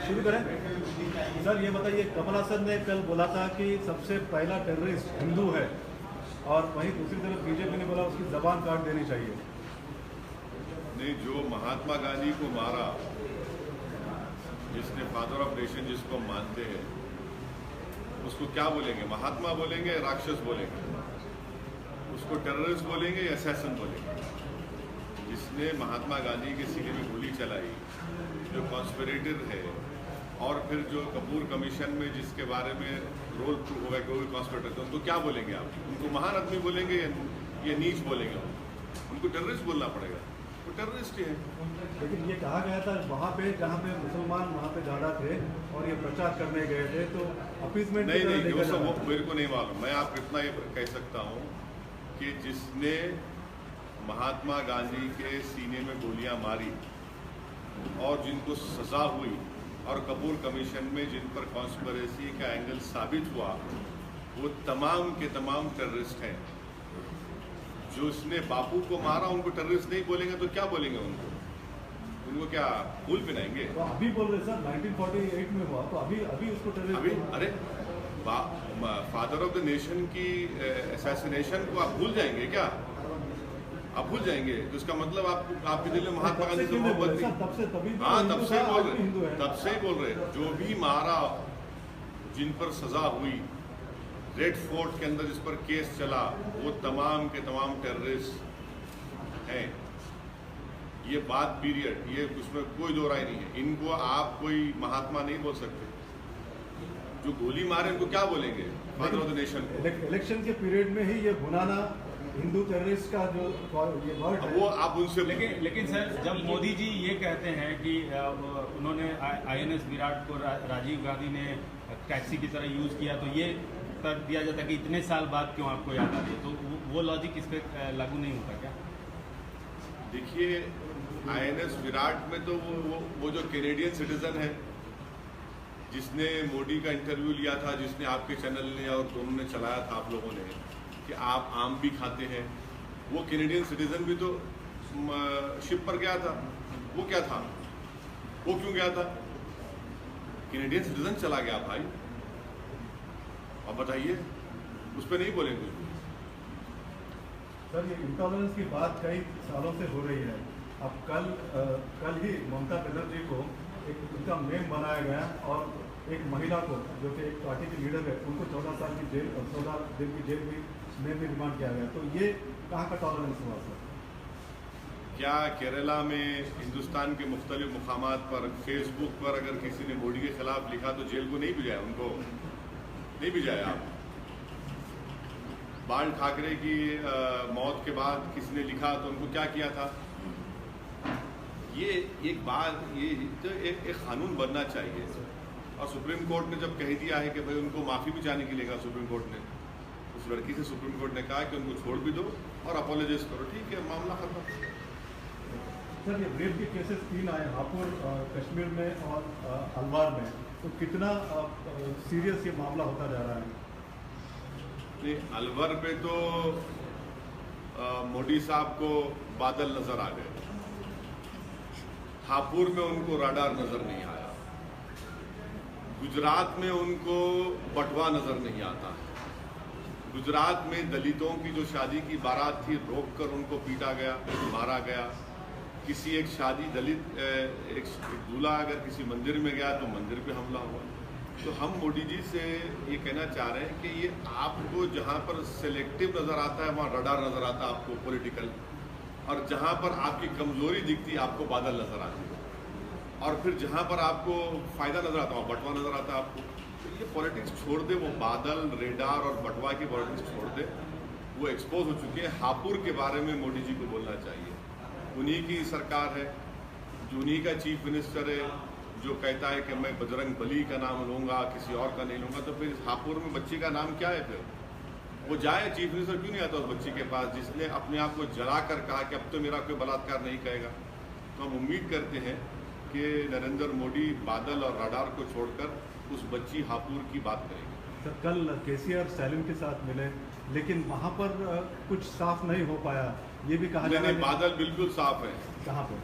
शुरू करें। सर ये बताइए, कमल हासन ने कल बोला था कि सबसे पहला टेररिस्ट हिंदू है, और वहीं दूसरी तरफ बीजेपी ने बोला उसकी जबान काट देनी चाहिए। नहीं, जो महात्मा गांधी को मारा, जिसने फादर ऑफ नेशन जिसको मानते हैं, उसको क्या बोलेंगे? महात्मा बोलेंगे या राक्षस बोलेंगे? उसको टेररिस्ट बोलेंगे या असैसिन बोलेंगे? जिसने महात्मा गांधी के सीने में गोली चलाई, जो कॉन्स्पिरेटर है, और फिर जो कपूर कमीशन में जिसके बारे में रोल प्रूव होगा कि वो भी कॉन्स्पिरेटर थे, उनको क्या बोलेंगे आप? उनको महान आदमी बोलेंगे या नीच बोलेंगे? उनको टेररिस्ट बोलना पड़ेगा, वो टेररिस्ट ही है। लेकिन ये कहा गया था वहाँ पे जहाँ पे मुसलमान वहाँ पे ज़्यादा थे और ये प्रचार करने गए थे, तो अपीसमेंट नहीं, वो सब वो मेरे को नहीं मालूम। मैं आपको इतना ही कह सकता हूँ कि जिसने महात्मा गांधी के सीने में गोलियां मारी और जिनको सजा हुई और कपूर कमीशन में जिन पर कॉन्स्पिरेसी का एंगल साबित हुआ, वो तमाम के तमाम टेररिस्ट हैं। जो उसने बापू को मारा उनको टेररिस्ट नहीं बोलेंगे तो क्या बोलेंगे? उनको क्या फूल पिनाएंगे? तो अभी बोल रहे सर 1948 में हुआ, तो अभी उसको टेररिस्ट? अरे फादर ऑफ द नेशन की असैसिनेशन को आप भूल जाएंगे क्या? आप भूल जाएंगे तो इसका मतलब आपके दिल में महात्मा गांधी से मोहब्बत नहीं? तब से तब से ही बोल रहे जो भी मारा, जिन पर सजा हुई, रेड फोर्ट के अंदर जिस पर केस चला, वो तमाम के तमाम टेररिस्ट हैं। ये बात पीरियड, ये उसमें कोई दो राय नहीं है। इनको आप कोई महात्मा नहीं बोल सकते। जो गोली मारे उनको क्या बोलेंगे? फादर ऑफ द नेशन को। इलेक्शन के पीरियड में ही ये भुनाना हिंदू टेररिस्ट का जो ये वर्ड है, वो आप उनसे लेकिन सर, जब मोदी जी ये कहते हैं कि उन्होंने INS विराट को राजीव गांधी ने टैक्सी की तरह यूज किया, तो ये कर दिया जाता कि इतने साल बाद क्यों आपको याद आ रही है? तो वो लॉजिक इस पर लागू नहीं होता क्या? देखिए, INS विराट में तो वो जो कैनेडियन सिटीजन है जिसने मोदी का इंटरव्यू लिया था, जिसने आपके चैनल ने और दोनों ने चलाया था आप लोगों ने कि आप आम भी खाते हैं, वो कैनेडियन सिटीजन भी तो शिप पर गया था। वो क्या था? वो क्यों गया था? कैनेडियन सिटीजन चला गया भाई। अब बताइए, उस पर नहीं बोलेंगे? सर ये इंटॉलरेंस की बात कई सालों से हो रही है। अब कल ही ममता बनर्जी को एक उनका मेम बनाया गया और एक महिला को जो कि एक पार्टी की लीडर है उनको 14 साल की जेल और 14 दिन की जेल में रिमांड किया गया। तो ये कहाँ का टॉलरेंस हुआ सर? क्या केरला में हिंदुस्तान के मुख्तलिफ मुकामात पर फेसबुक पर अगर किसी ने मोदी के खिलाफ लिखा तो जेल को नहीं भिजाया? उनको नहीं भिजाया? आप बाल ठाकरे की मौत के बाद किसी ने लिखा तो उनको क्या किया था? ये एक बात, ये तो एक कानून बनना चाहिए। और सुप्रीम कोर्ट ने जब कह दिया है कि भाई उनको माफ़ी भी जाने के लिए कहा, सुप्रीम कोर्ट ने उस लड़की से सुप्रीम कोर्ट ने कहा कि उनको छोड़ भी दो और अपोलोजाइज करो, ठीक है, मामला खत्म। सर ये रेप के केसेस 3 आए हापुड़, कश्मीर में और अलवार में, तो कितना सीरियस ये मामला होता जा रहा है? नहीं, अलवर पे तो मोदी साहब को बादल नजर आ गए, हापुड़ में उनको राडार नजर नहीं आया, गुजरात में उनको बटवा नजर नहीं आता। गुजरात में दलितों की जो शादी की बारात थी रोककर उनको पीटा गया, मारा गया। किसी एक शादी दलित एक दूल्हा अगर किसी मंदिर में गया तो मंदिर पे हमला हुआ। तो हम मोदी जी से ये कहना चाह रहे हैं कि ये आपको जहाँ पर सिलेक्टिव नज़र आता है वहाँ रडार नज़र आता है आपको पॉलिटिकल, और जहाँ पर आपकी कमज़ोरी दिखती है आपको बादल नज़र आती है, और फिर जहाँ पर आपको फ़ायदा नज़र आता है वहाँ बटवा नज़र आता है आपको। तो ये पॉलिटिक्स छोड़ दे, वो बादल, रेडार और बटवा की पॉलिटिक्स छोड़ दे। वो एक्सपोज हो चुके हैं। हापुड़ के बारे में मोदी जी को बोलना चाहिए। उन्हीं की सरकार है, जो उन्हीं का चीफ मिनिस्टर है, जो कहता है कि मैं बजरंग बली का नाम लूँगा, किसी और का नहीं लूँगा। तो फिर हापुड़ में बच्ची का नाम क्या है? फिर वो जाए, चीफ मिनिस्टर क्यों नहीं आता उस बच्ची के पास जिसने अपने आप को जला कर कहा कि अब तो मेरा कोई बलात्कार नहीं कहेगा। तो हम उम्मीद करते हैं कि नरेंद्र मोदी बादल और रडार को छोड़कर उस बच्ची हापुड़ की बात करेंगे। सर कल केसीआर सैलिम के साथ मिले, लेकिन वहाँ पर कुछ साफ नहीं हो पाया, ये भी कहा जा रहा है। बादल बिल्कुल साफ है। कहाँ पर?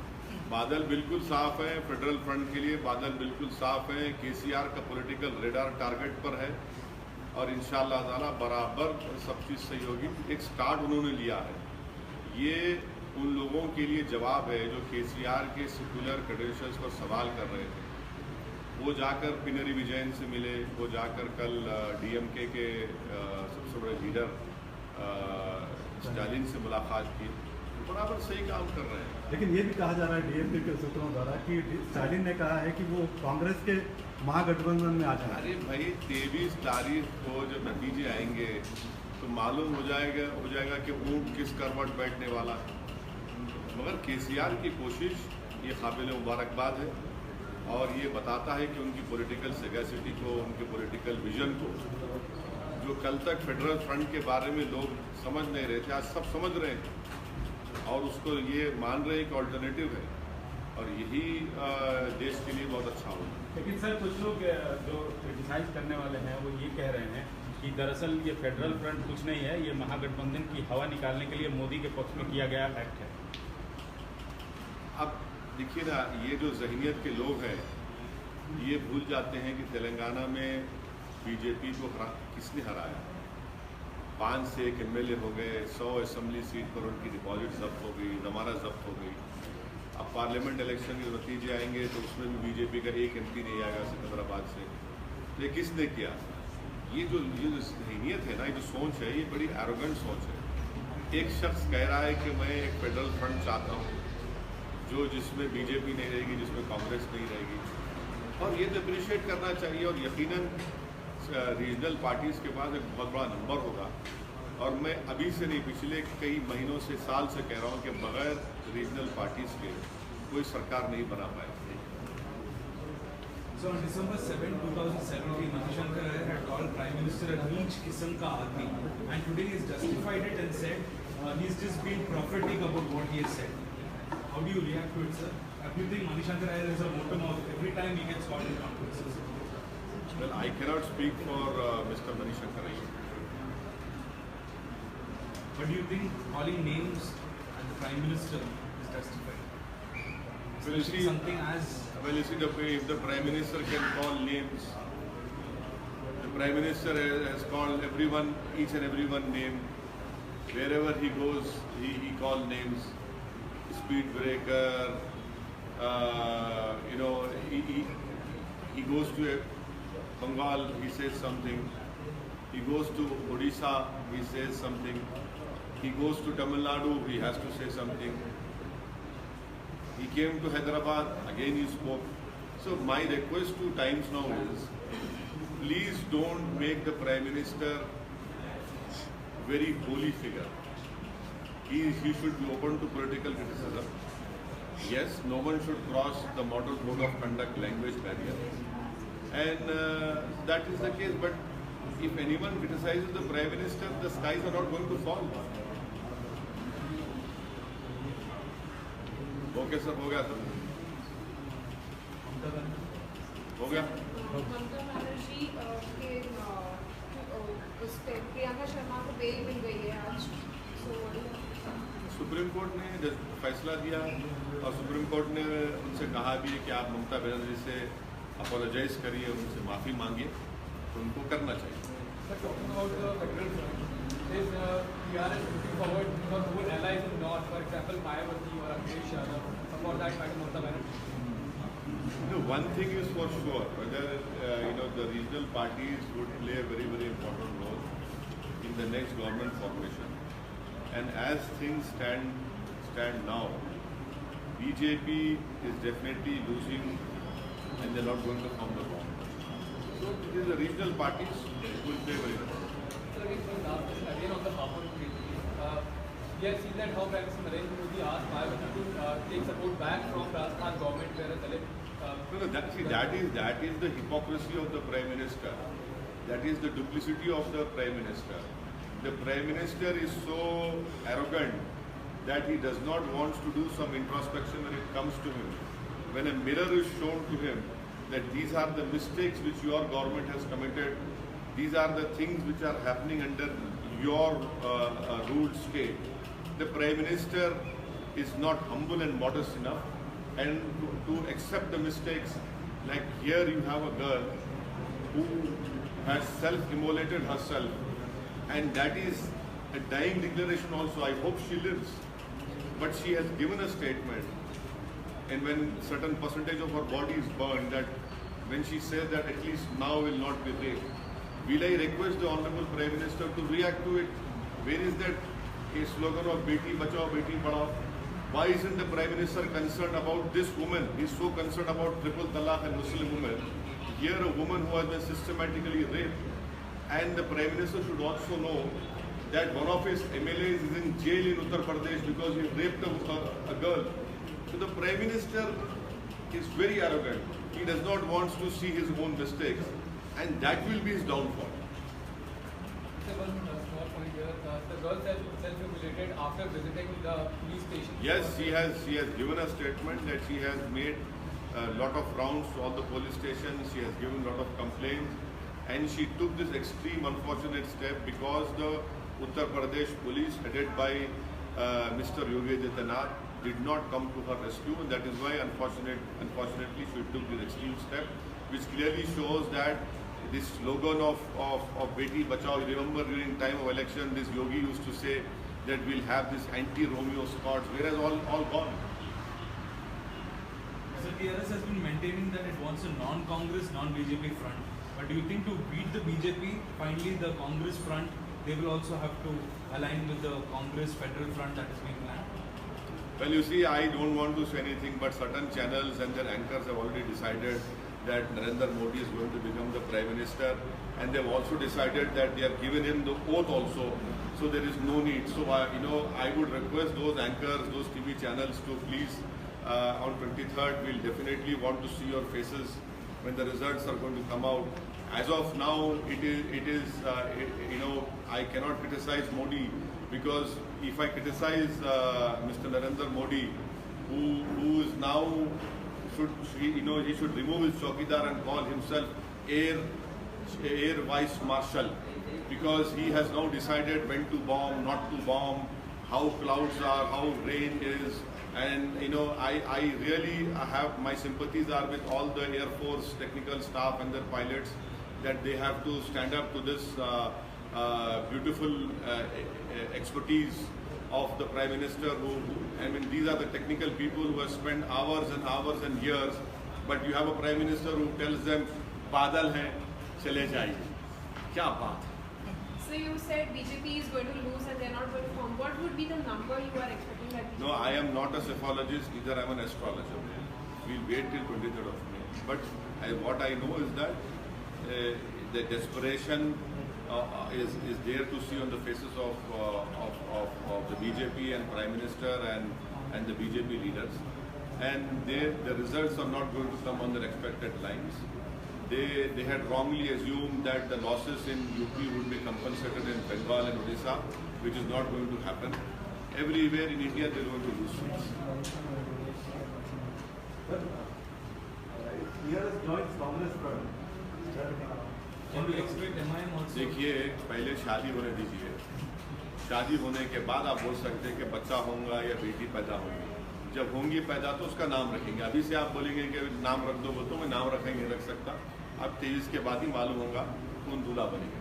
बादल बिल्कुल साफ है, फेडरल फ्रंट के लिए बादल बिल्कुल साफ है। केसीआर का पॉलिटिकल रेडार टारगेट पर है और इंशाअल्लाह ताला बराबर सब चीज़ सही होगी। एक स्टार्ट उन्होंने लिया है, ये उन लोगों के लिए जवाब है जो केसीआर के सेक्युलर क्रेडेंशियल्स पर सवाल कर रहे थे। वो जाकर पिनरी विजयन से मिले, वो जाकर कल डीएमके के सबसे बड़े लीडर स्टालिन से मुलाकात की, बराबर सही काम कर रहे हैं। लेकिन ये भी कहा जा रहा है डीएमके के सूत्रों द्वारा कि स्टालिन ने कहा है कि वो कांग्रेस के महागठबंधन में आ जाए। अरे भाई 23 तारीख को जब नतीजे आएंगे तो मालूम हो जाएगा कि ऊँट किस करवट बैठने वाला है। मगर केसीआर की कोशिश ये काबिल मुबारकबाद है और ये बताता है कि उनकी पॉलिटिकल सेगैसिटी को, उनके पॉलिटिकल विजन को, जो कल तक फेडरल फ्रंट के बारे में लोग समझ नहीं रहे थे, आज सब समझ रहे हैं और उसको ये मान रहे हैं कि ऑल्टरनेटिव है और यही देश के लिए बहुत अच्छा होगा। लेकिन सर कुछ लोग जो क्रिटिसाइज करने वाले हैं वो ये कह रहे हैं कि दरअसल ये फेडरल फ्रंट कुछ नहीं है, ये महागठबंधन की हवा निकालने के लिए मोदी के पक्ष में किया गया एक्ट है। अब देखिए ना, ये जो जहनियत के लोग हैं ये भूल जाते हैं कि तेलंगाना में बीजेपी को किसने हराया। 5 से 1 MLA हो गए, 100 असेंबली सीट पर उनकी डिपॉजिट जब्त हो गई, ज़मानत जब्त हो गई। अब पार्लियामेंट इलेक्शन के नतीजे आएंगे तो उसमें भी बीजेपी का एक MP नहीं आएगा सिकंदराबाद से। तो ये किसने किया? ये जो जहनियत है ना, ये जो सोच है, ये बड़ी एरोगेंट सोच है। एक शख्स कह रहा है कि मैं एक फेडरल फ्रंट चाहता हूँ जिसमें बीजेपी नहीं रहेगी, जिसमें कांग्रेस नहीं रहेगी, और ये तो अप्रिशिएट करना चाहिए। और यकीनन रीजनल पार्टीज़ के पास एक बहुत बड़ा नंबर होगा और मैं अभी से नहीं, पिछले कई महीनों से, साल से कह रहा हूँ कि बगैर रीजनल पार्टीज़ के कोई सरकार नहीं बना पाएगी। So on December 7, 2017, Manishankar Rao had called Prime Minister a नीच किस्म का आदमी, and today he's justified it and said he's just been prophetic about what he has said. How do you react to it, sir? Do you think Manishankar Rao is a motor mouth every time he gets called in conferences? Well, I cannot speak for Mr. Manishankar Rao. But do you think calling names at the Prime Minister is justified? Well, you see, something as if the Prime Minister can call names, the Prime Minister has called everyone, each and everyone name. Wherever he goes, he calls names. Speed breaker, he goes to Bengal, he says something. He goes to Odisha, he says something. He goes to Tamil Nadu, he has to say something. He came to Hyderabad, again he spoke. So my request to Times Now is, please don't make the Prime Minister very holy figure. He should be open to political criticism. Yes, no one should cross the model code of conduct language barrier. And that is the case. But if anyone criticizes the Prime Minister, the skies are not going to fall. Okay, sir, हो गया sir, हो गया। ममता बनर्जी के उस पे प्रियंका शर्मा को bell मिल गई है आज। सुप्रीम कोर्ट ने फैसला दिया और सुप्रीम कोर्ट ने उनसे कहा भी कि आप ममता बनर्जी से अपोलोजाइज करिए, उनसे माफ़ी मांगिए, तो उनको करना चाहिए। One thing is for sure, whether the regional parties would play a very, very important role in the next government formation. And as things stand now, BJP is definitely losing and they're not going to form the government. So it is the regional parties who will play very well. Sir, again on the Hapur case, we have seen that how Prime Minister Narendra Modi asked Mayawati to take support back from Rajasthan government, where a Dalit... that is the hypocrisy of the Prime Minister. That is the duplicity of the Prime Minister. The Prime Minister is so arrogant that he does not want to do some introspection when it comes to him. When a mirror is shown to him that these are the mistakes which your government has committed, these are the things which are happening under your ruled state, the Prime Minister is not humble and modest enough. and to accept the mistakes. Like here you have a girl who has self-immolated herself, and that is a dying declaration also. I hope she lives. But she has given a statement, and when certain percentage of her body is burned, that when she says that at least now will not be raped, will I request the Honorable Prime Minister to react to it? Where is that a slogan of Beti Bachao, Beti Padhao? Why isn't the Prime Minister concerned about this woman? He's so concerned about triple talaq and Muslim women. Here a woman who has been systematically raped, and the Prime Minister should also know that one of his MLAs is in jail in Uttar Pradesh because he raped a girl. So the Prime Minister is very arrogant. He does not want to see his own mistakes, and that will be his downfall. One small point here. The girl self-immolated after visiting the police station. Yes, she has given a statement that she has made a lot of rounds to all the police stations. She has given a lot of complaints, and she took this extreme unfortunate step because the Uttar Pradesh police, headed by Mr. Yogi Adityanath, did not come to her rescue, and that is why unfortunately she took this extreme step, which clearly shows that this slogan of Beti Bachao. You remember during time of election, this Yogi used to say that we'll have this anti-Romeo Scots, whereas all gone. So TRS has been maintaining that it wants a non-Congress, non-BJP front. But do you think to beat the BJP, finally the Congress front, they will also have to align with the Congress federal front that is being planned? Well, you see, I don't want to say anything, but certain channels and their anchors have already decided that Narendra Modi is going to become the Prime Minister, and they've also decided that they have given him the oath also, so there is no need. So, I would request those anchors, those TV channels to please, on 23rd, we'll definitely want to see your faces when the results are going to come out. As of now, I cannot criticize Modi, because if I criticize Mr. Narendra Modi, who is now he should remove his chowkidar and call himself Air Vice Marshal, because he has now decided when to bomb, not to bomb, how clouds are, how rain is, and I really have my sympathies are with all the Air Force technical staff and their pilots, that they have to stand up to this beautiful expertise of the Prime Minister, these are the technical people who have spent hours and hours and years, but you have a Prime Minister who tells them, "Badal hai, chale jaiye." Kya baat hai? So you said BJP is going to lose and they are not going to form. What would be the number you are expecting that BJP? No, I am not a psephologist, neither I am an astrologer. We'll wait till 23rd of May. But what I know is that the desperation is there to see on the faces of the BJP and Prime Minister and the BJP leaders, and the results are not going to come on their expected lines. They had wrongly assumed that the losses in UP would be compensated in Bengal and Odisha, which is not going to happen. Everywhere in India they are going to lose seats. Here is joint Congress front. Can we expect MIM also? देखिए, पहले शादी होने दीजिए. शादी होने के बाद आप बोल सकते हैं कि बच्चा होगा या बेटी पैदा होगी. जब होंगी पैदा तो उसका नाम रखेंगे. अभी से आप बोलेंगे कि नाम रख दो, तो मैं नाम रखेंगे नहीं रख सकता. अब 23 के बाद ही मालूम होगा कौन दूल्हा बनेगा.